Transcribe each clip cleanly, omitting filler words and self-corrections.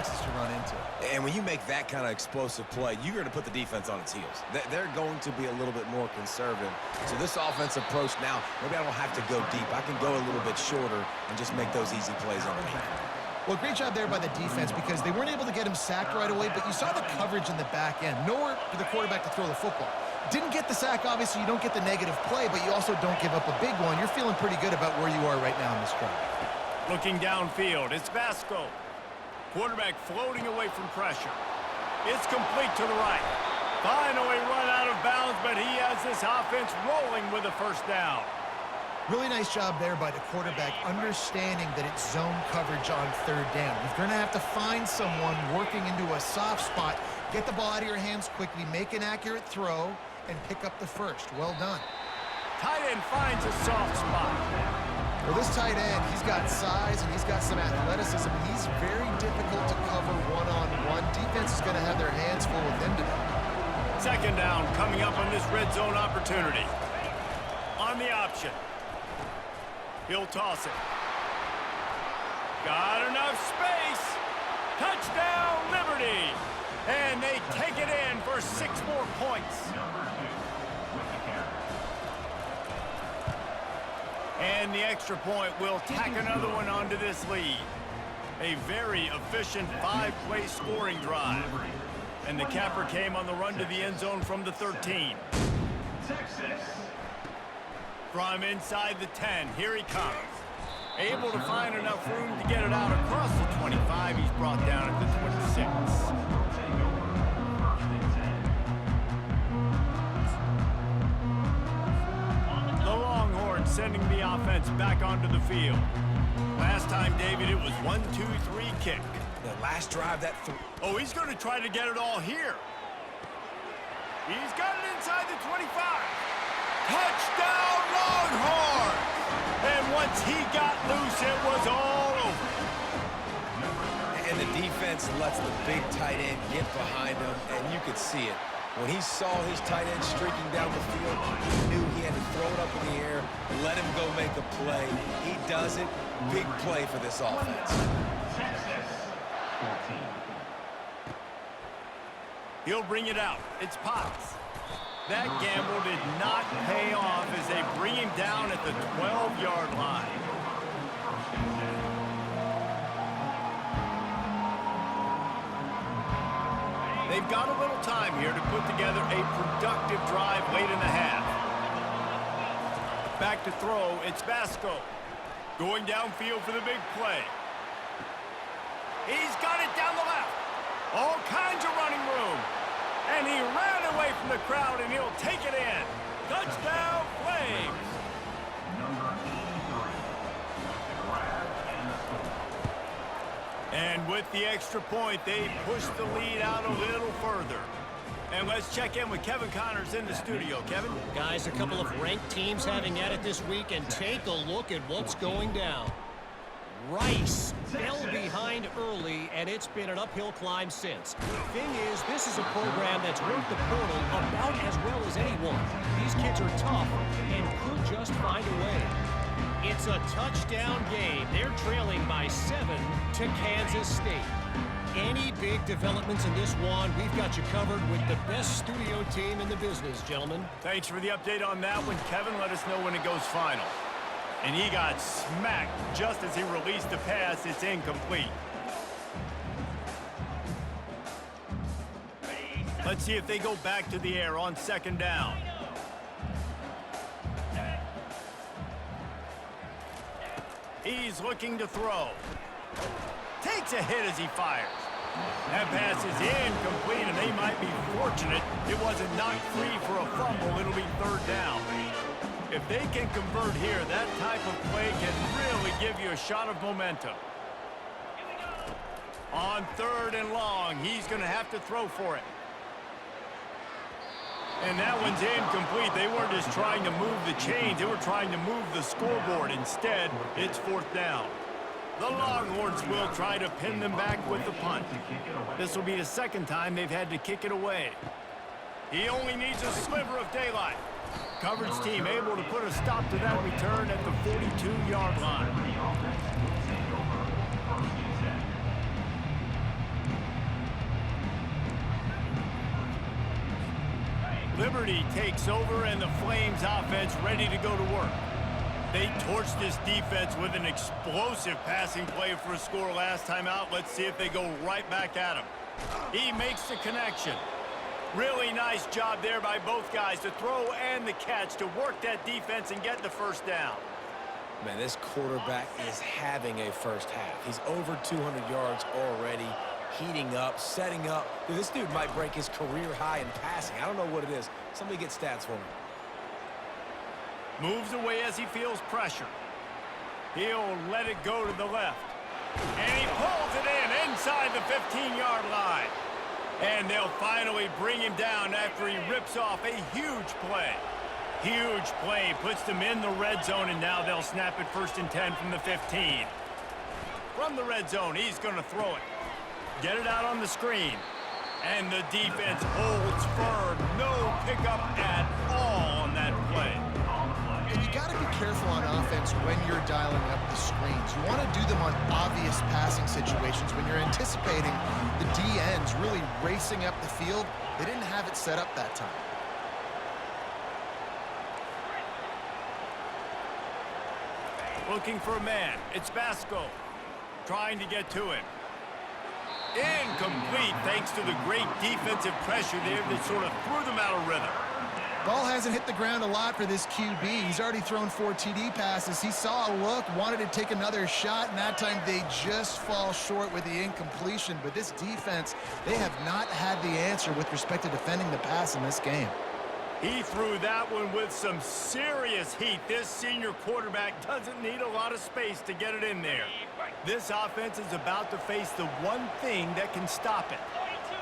boxes to run into. And when you make that kind of explosive play, you're going to put the defense on its heels. They're going to be a little bit more conservative. So this offensive approach now, maybe I don't have to go deep. I can go a little bit shorter and just make those easy plays underneath. Well, great job there by the defense because they weren't able to get him sacked right away, but you saw the coverage in the back end. Nowhere for the quarterback to throw the football. Didn't get the sack, obviously. You don't get the negative play, but you also don't give up a big one. You're feeling pretty good about where you are right now in this drive. Looking downfield, it's Vasco. Quarterback floating away from pressure. It's complete to the right. Finally run out of bounds, but he has this offense rolling with a first down. Really nice job there by the quarterback, understanding that it's zone coverage on third down. You're going to have to find someone working into a soft spot, get the ball out of your hands quickly, make an accurate throw, and pick up the first. Well done. Tight end finds a soft spot. Well, this tight end, he's got size and he's got some athleticism. He's very difficult to cover one-on-one. Defense is going to have their hands full with him today. Second down coming up on this red zone opportunity. On the option. He'll toss it. Got enough space. Touchdown, Liberty. And they take it in for 6 more points. And the extra point will tack another one onto this lead. A very efficient 5-play scoring drive. And the capper came on the run to the end zone from the 13. From inside the 10, here he comes. Able to find enough room to get it out across the 25. He's brought down at the 26. The Longhorns sending the offense back onto the field. Last time, David, it was 1-2-3 kick. The last drive, that Oh, he's going to try to get it all here. He's got it inside the 25. Touchdown, Longhorns! And once he got loose, it was all over. And the defense lets the big tight end get behind him, and you could see it. When he saw his tight end streaking down the field, he knew he had to throw it up in the air, let him go make a play. He does it. Big play for this offense. He'll bring it out. It's Potts. That gamble did not pay off as they bring him down at the 12-yard line. They've got a little time here to put together a productive drive late in the half. Back to throw, it's Vasco. Going downfield for the big play. He's got it down the left. All kinds of running room. And he ran away from the crowd, and he'll take it in. Touchdown, Flames. And with the extra point, they push the lead out a little further. And let's check in with Kevin Connors in the studio. Kevin? Guys, a couple of ranked teams having at it this week, and take a look at what's going down. Rice fell behind early, and it's been an uphill climb since. Thing is, this is a program that's worked the portal about as well as anyone. These kids are tough and could just find a way. It's a touchdown game. They're trailing by 7 to Kansas State. Any big developments in this one, we've got you covered with the best studio team in the business, gentlemen. Thanks for the update on that one, Kevin. Let us know when it goes final. And he got smacked just as he released the pass. It's incomplete. Let's see if they go back to the air on second down. He's looking to throw. Takes a hit as he fires. That pass is incomplete, and they might be fortunate it wasn't knocked free for a fumble. It'll be third down. If they can convert here, that type of play can really give you a shot of momentum. On third and long, he's going to have to throw for it. And that one's incomplete. They weren't just trying to move the chains. They were trying to move the scoreboard. Instead, it's fourth down. The Longhorns will try to pin them back with the punt. This will be the second time they've had to kick it away. He only needs a sliver of daylight. Coverage team able to put a stop to that return at the 42-yard line. Liberty takes over and the Flames offense ready to go to work. They torched this defense with an explosive passing play for a score last time out. Let's see if they go right back at him. He makes the connection. Really nice job there by both guys to throw and the catch to work that defense and get the first down. Man, this quarterback is having a first half. He's over 200 yards already, heating up, setting up. Dude, this dude might break his career high in passing. I don't know what it is. Somebody get stats for me. Moves away as he feels pressure. He'll let it go to the left. And he pulls it in inside the 15-yard line. And they'll finally bring him down after he rips off a huge play. Huge play puts them in the red zone, and now they'll snap it 1st and 10 from the 15. From the red zone, he's going to throw it. Get it out on the screen. And the defense holds firm. No pickup at all on that play. And you got to be careful on offense when you're dialing up the screens. You want to do them on obvious passing situations when you're anticipating the D-ends really racing up the field. They didn't have it set up that time. Looking for a man. It's Vasco. Trying to get to him. Incomplete thanks to the great defensive pressure there that sort of threw them out of rhythm. Ball hasn't hit the ground a lot for this QB. He's already thrown 4 TD passes. He saw a look, wanted to take another shot, and that time they just fall short with the incompletion. But this defense, they have not had the answer with respect to defending the pass in this game. He threw that one with some serious heat. This senior quarterback doesn't need a lot of space to get it in there. This offense is about to face the one thing that can stop it.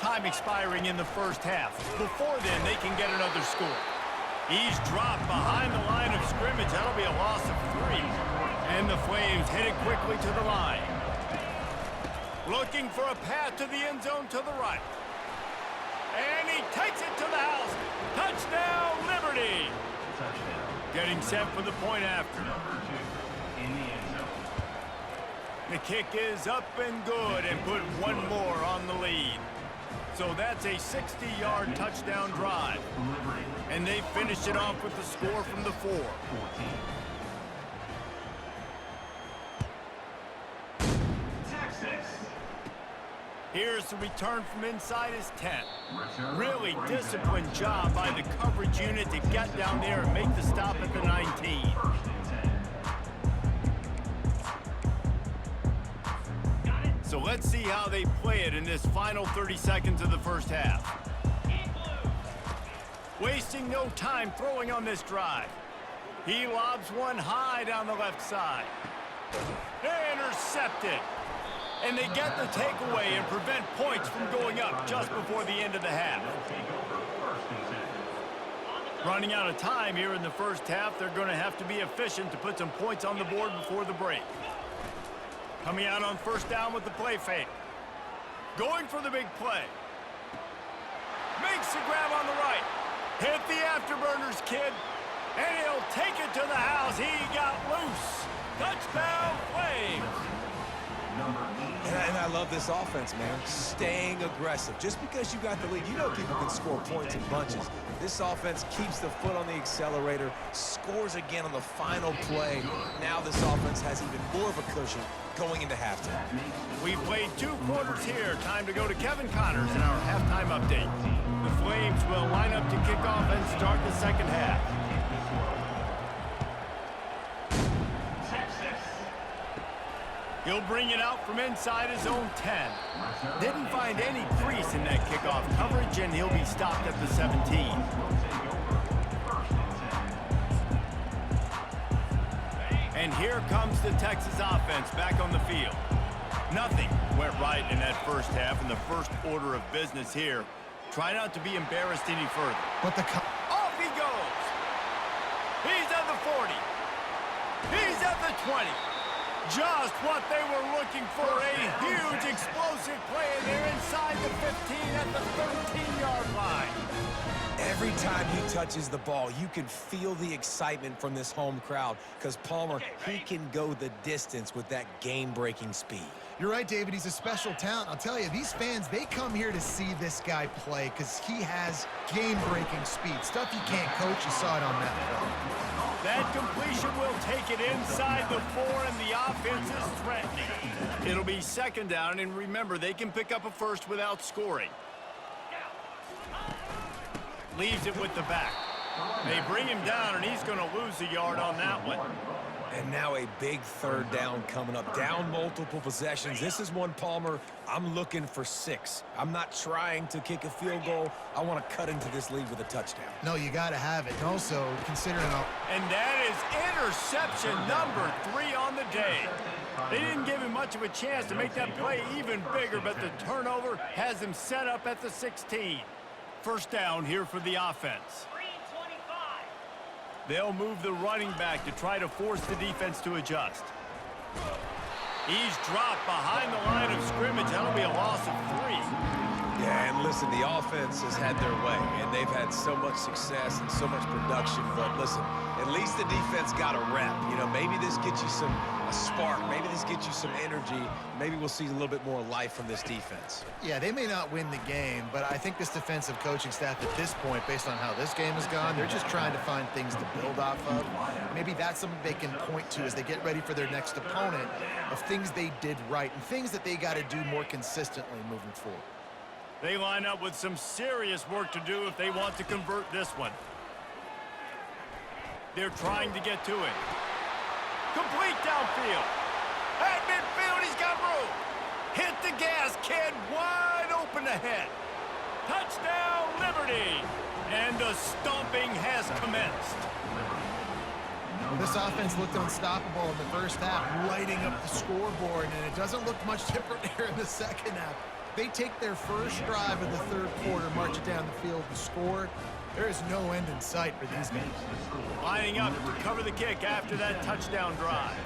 Time expiring in the first half. Before then, they can get another score. He's dropped behind the line of scrimmage. That'll be a loss of 3. And the Flames head it quickly to the line. Looking for a path to the end zone to the right. And he takes it to the house. Touchdown, Liberty! Getting set for the point after. The kick is up and good and put one more on the lead. So that's a 60-yard touchdown drive. And they finish it off with the score from the 4. Here's the return from inside his 10. Really disciplined job by the coverage unit to get down there and make the stop at the 19. So let's see how they play it in this final 30 seconds of the first half. Wasting no time throwing on this drive. He lobs one high down the left side. Intercepted. And they get the takeaway and prevent points from going up just before the end of the half. Running out of time here in the first half, they're going to have to be efficient to put some points on the board before the break. Coming out on first down with the play fake. Going for the big play. Makes the grab on the right. Hit the afterburners, kid. And he'll take it to the house. He got loose. Touchdown, Flames. And I love this offense, man. Staying aggressive. Just because you got the lead, you know people can score points in bunches. This offense keeps the foot on the accelerator, scores again on the final play. Now this offense has even more of a cushion going into halftime. We played 2 quarters here. Time to go to Kevin Connors in our halftime update. The Flames will line up to kick off and start the second half. He'll bring it out from inside his own 10. Didn't find any crease in that kickoff coverage, and he'll be stopped at the 17. And here comes the Texas offense back on the field. Nothing went right in that first half, and the first order of business here. Try not to be embarrassed any further. But the Off he goes. He's at the 40. He's at the 20. Just what they were looking for, a huge explosive play, and they're inside the 15 at the 13-yard line. Every time he touches the ball, you can feel the excitement from this home crowd because Palmer, he can go the distance with that game-breaking speed. You're right, David. He's a special talent. I'll tell you, these fans, they come here to see this guy play because he has game-breaking speed. Stuff you can't coach. You saw it on that play. That completion will take it inside the 4, and the offense is threatening. It'll be second down, and remember, they can pick up a first without scoring. Leaves it with the back. They bring him down, and he's going to lose a yard on that one. And now a big third down coming up. Down multiple possessions. This is one, Palmer, I'm looking for 6. I'm not trying to kick a field goal. I want to cut into this lead with a touchdown. No, you got to have it. And also, considering how... And that is interception number 3 on the day. They didn't give him much of a chance to make that play even bigger, but the turnover has him set up at the 16. First down here for the offense. They'll move the running back to try to force the defense to adjust. He's dropped behind the line of scrimmage. That'll be a loss of 3. Yeah, and listen, the offense has had their way, and they've had so much success and so much production. But listen, at least the defense got a rep. You know, maybe this gets you a spark. Maybe this gets you some energy. Maybe we'll see a little bit more life from this defense. Yeah, they may not win the game, but I think this defensive coaching staff at this point, based on how this game has gone, they're just trying to find things to build off of. Maybe that's something they can point to as they get ready for their next opponent of things they did right and things that they got to do more consistently moving forward. They line up with some serious work to do if they want to convert this one. They're trying to get to it. Complete downfield. At midfield, he's got room. Hit the gas, kid. Wide open ahead. Touchdown, Liberty. And the stomping has commenced. This offense looked unstoppable in the first half, lighting up the scoreboard, and it doesn't look much different here in the second half. They take their first drive of the third quarter, march it down the field, and score. There is no end in sight for these guys. Lining up to cover the kick after that touchdown drive.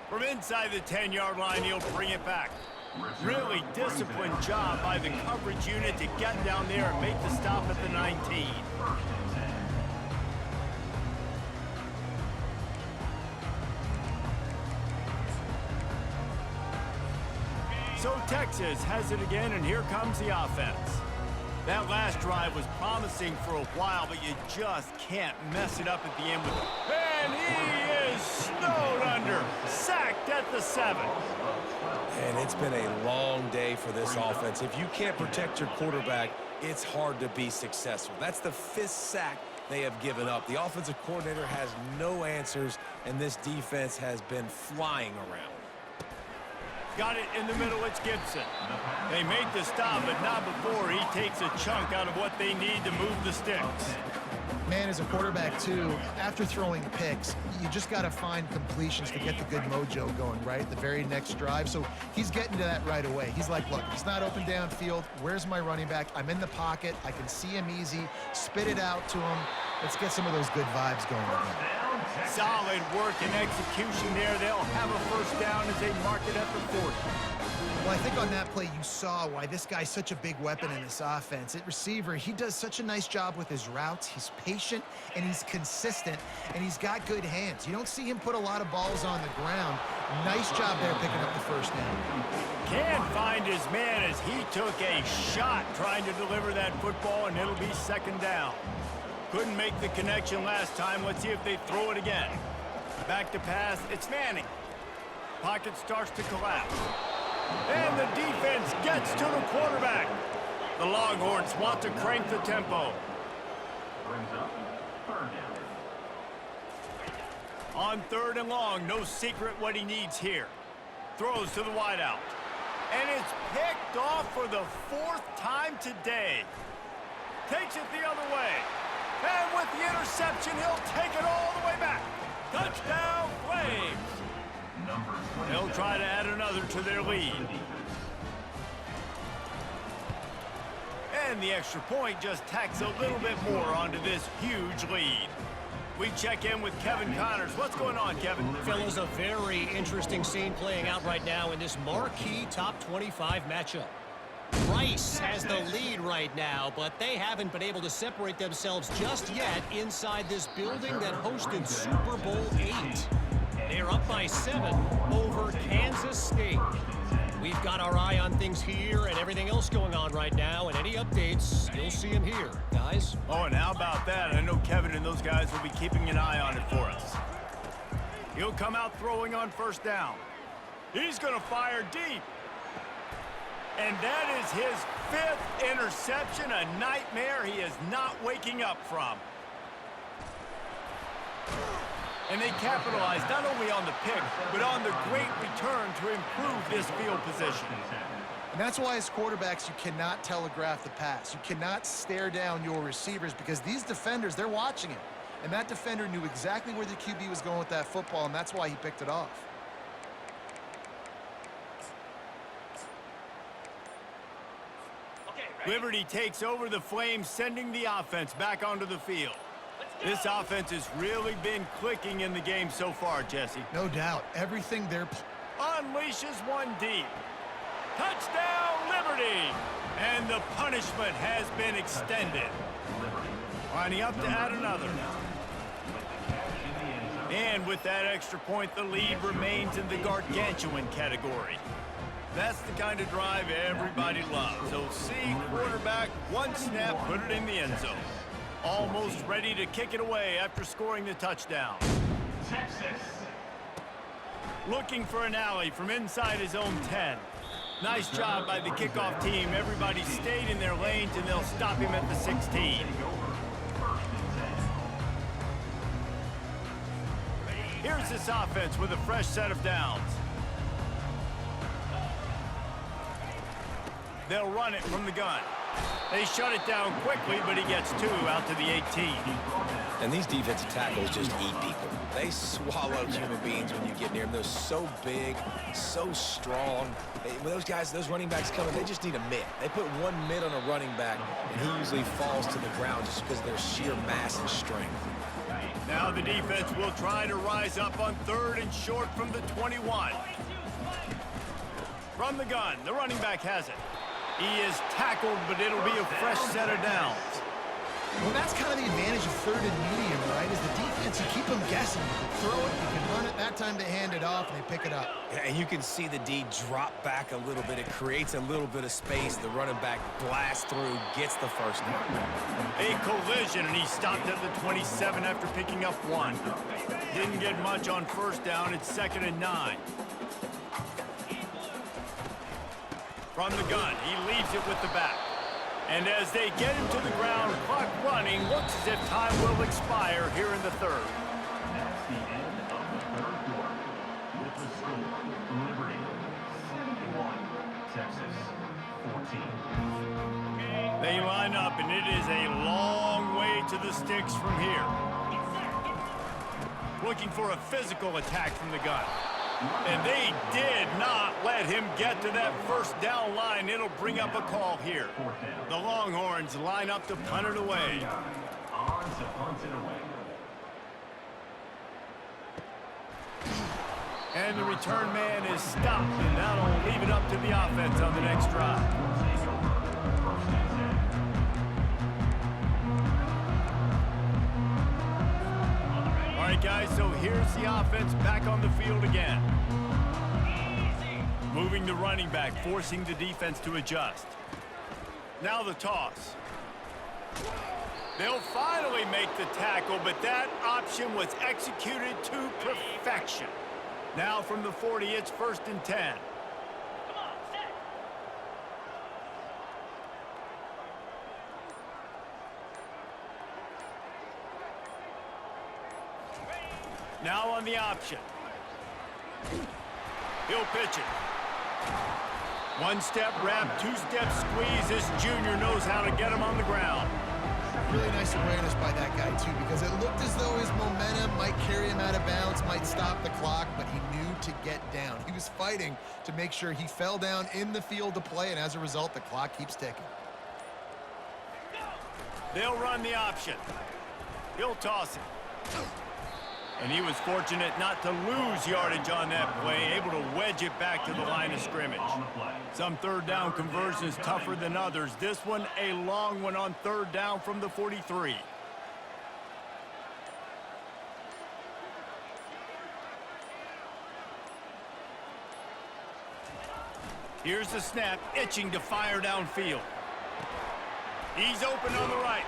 From inside the 10-yard line, he'll bring it back. Really disciplined job by the coverage unit to get down there and make the stop at the 19. So Texas has it again, and here comes the offense. That last drive was promising for a while, but you just can't mess it up at the end with it. And he is snowed under, sacked at the 7. And it's been a long day for this offense. If you can't protect your quarterback, it's hard to be successful. That's the 5th sack they have given up. The offensive coordinator has no answers, and this defense has been flying around. Got it in the middle, it's Gibson. They make the stop, but not before he takes a chunk out of what they need to move the sticks. Man, as a quarterback, too, after throwing picks, you just got to find completions to get the good mojo going, right? The very next drive. So he's getting to that right away. He's like, look, he's not open downfield. Where's my running back? I'm in the pocket. I can see him easy. Spit it out to him. Let's get some of those good vibes going again. Solid work and execution there. They'll have a first down as they mark it at the 40. Well, I think on that play you saw why this guy's such a big weapon in this offense. At receiver, he does such a nice job with his routes. He's patient, and he's consistent, and he's got good hands. You don't see him put a lot of balls on the ground. Nice job there picking up the first down. Can't find his man as he took a shot trying to deliver that football, and it'll be second down. Couldn't make the connection last time. Let's see if they throw it again. Back to pass. It's Manning. Pocket starts to collapse. And the defense gets to the quarterback. The Longhorns want to crank the tempo. On 3rd and long, no secret what he needs here. Throws to the wideout. And it's picked off for the 4th time today. Takes it the other way. And with the interception, he'll take it all the way back. Touchdown, Flames. They'll try to add another to their lead. And the extra point just tacks a little bit more onto this huge lead. We check in with Kevin Connors. What's going on, Kevin? Fellas, a very interesting scene playing out right now in this marquee top 25 matchup. Rice has the lead right now, but they haven't been able to separate themselves just yet inside this building that hosted Super Bowl VIII. They're up by 7 over Kansas State. We've got our eye on things here and everything else going on right now, and any updates, you'll see them here, guys. Oh, and how about that? I know Kevin and those guys will be keeping an eye on it for us. He'll come out throwing on first down. He's going to fire deep. And that is his 5th interception, a nightmare he is not waking up from. And they capitalized not only on the pick, but on the great return to improve this field position. And that's why as quarterbacks, you cannot telegraph the pass. You cannot stare down your receivers because these defenders, they're watching it. And that defender knew exactly where the QB was going with that football, and that's why he picked it off. Liberty takes over the Flames, sending the offense back onto the field. This offense has really been clicking in the game so far, Jesse. No doubt. Everything they're... Unleashes one deep. Touchdown, Liberty! And the punishment has been extended. Lining up to add another. And with that extra point, the lead remains in the gargantuan category. That's the kind of drive everybody loves. So see, quarterback, one snap, put it in the end zone. Almost ready to kick it away after scoring the touchdown. Texas. Looking for an alley from inside his own 10. Nice job by the kickoff team. Everybody stayed in their lanes, and they'll stop him at the 16. Here's this offense with a fresh set of downs. They'll run it from the gun. They shut it down quickly, but he gets 2 out to the 18. And these defensive tackles just eat people. They swallow human beings when you get near them. They're so big, so strong. When those guys, those running backs come in, they just need a mitt. They put one mitt on a running back, and he usually falls to the ground just because of their sheer mass and strength. Now the defense will try to rise up on 3rd and short from the 21. From the gun, the running back has it. He is tackled, but it'll be a fresh set of downs. Well, that's kind of the advantage of 3rd and medium, right? Is the defense, you keep them guessing. You can throw it, you can run it. That time they hand it off, and they pick it up. Yeah, and you can see the D drop back a little bit. It creates a little bit of space. The running back blasts through, gets the first down. A collision, and he stopped at the 27 after picking up 1. Didn't get much on first down. It's 2nd and 9. From the gun, he leaves it with the back. And as they get him to the ground, clock running, looks as if time will expire here in the 3rd. That's the end of the 3rd quarter. With the score, Liberty 71, Texas 14. They line up, and it is a long way to the sticks from here. Looking for a physical attack from the gun. And they did not let him get to that first down line. It'll bring up a call here. The Longhorns line up to punt it away. On to punt it away. And the return man is stopped, and that'll leave it up to the offense on the next drive. All right, guys, so here's the offense back on the field again. Moving the running back, forcing the defense to adjust. Now the toss. They'll finally make the tackle, but that option was executed to perfection. Now from the 40, it's 1st and 10. Now on the option. He'll pitch it. One-step wrap, two-step squeeze. This junior knows how to get him on the ground. Really nice awareness by that guy, too, because it looked as though his momentum might carry him out of bounds, might stop the clock, but he knew to get down. He was fighting to make sure he fell down in the field to play, and as a result, the clock keeps ticking. They'll run the option. He'll toss it. And he was fortunate not to lose yardage on that play, able to wedge it back to the line of scrimmage. Some third down conversions tougher than others. This one, a long one on third down from the 43. Here's the snap, itching to fire downfield. He's open on the right.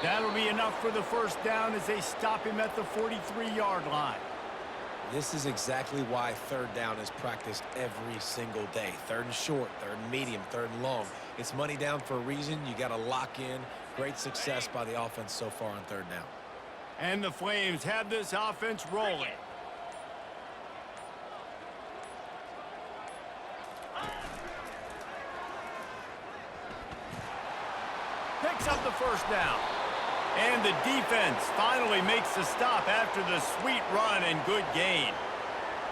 That'll be enough for the first down as they stop him at the 43-yard line. This is exactly why third down is practiced every single day. Third and short, third and medium, third and long. It's money down for a reason. You got to lock in. Great success by the offense so far on third down. And the Flames have this offense rolling. Picks up the first down. And the defense finally makes the stop after the sweet run and good gain.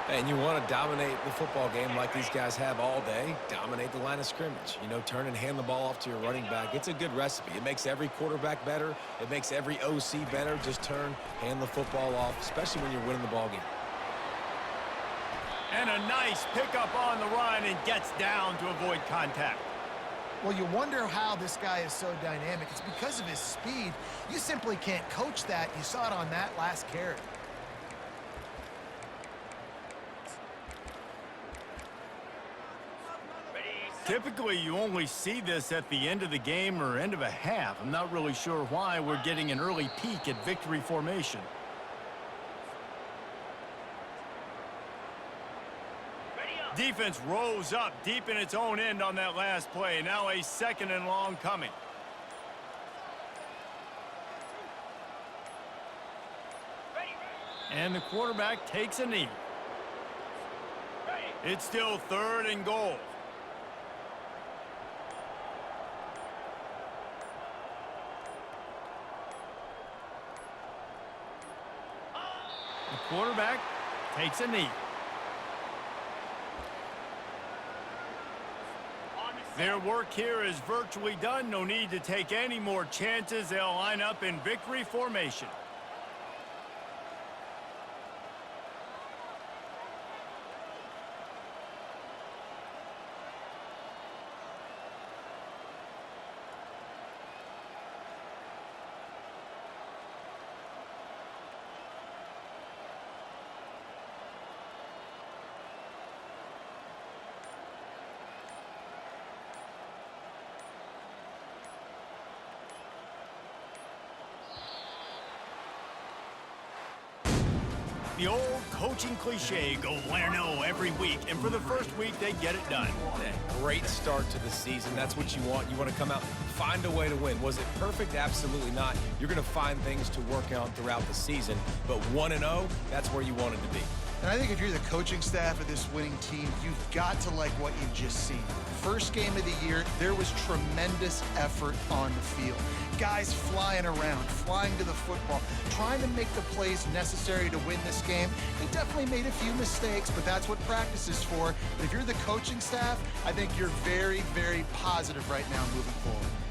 And you want to dominate the football game like these guys have all day. Dominate the line of scrimmage. You know, turn and hand the ball off to your running back. It's a good recipe. It makes every quarterback better. It makes every OC better. Just turn, hand the football off, especially when you're winning the ball game. And a nice pickup on the run and gets down to avoid contact. Well, you wonder how this guy is so dynamic. It's because of his speed. You simply can't coach that. You saw it on that last carry. Typically, you only see this at the end of the game or end of a half. I'm not really sure why we're getting an early peek at victory formation. Defense rose up deep in its own end on that last play. Now a second and long coming. And the quarterback takes a knee. It's still third and goal. The quarterback takes a knee. Their work here is virtually done. No need to take any more chances. They'll line up in victory formation. The old coaching cliche, go win or no every week, and for the first week, they get it done. Yeah, great start to the season. That's what you want. You want to come out, find a way to win. Was it perfect? Absolutely not. You're going to find things to work on throughout the season, but 1-0, that's where you want it to be. And I think if you're the coaching staff of this winning team, you've got to like what you've just seen. First game of the year, there was tremendous effort on the field. Guys flying around, flying to the football, trying to make the plays necessary to win this game. They definitely made a few mistakes, but that's what practice is for. But if you're the coaching staff, I think you're very, very positive right now moving forward.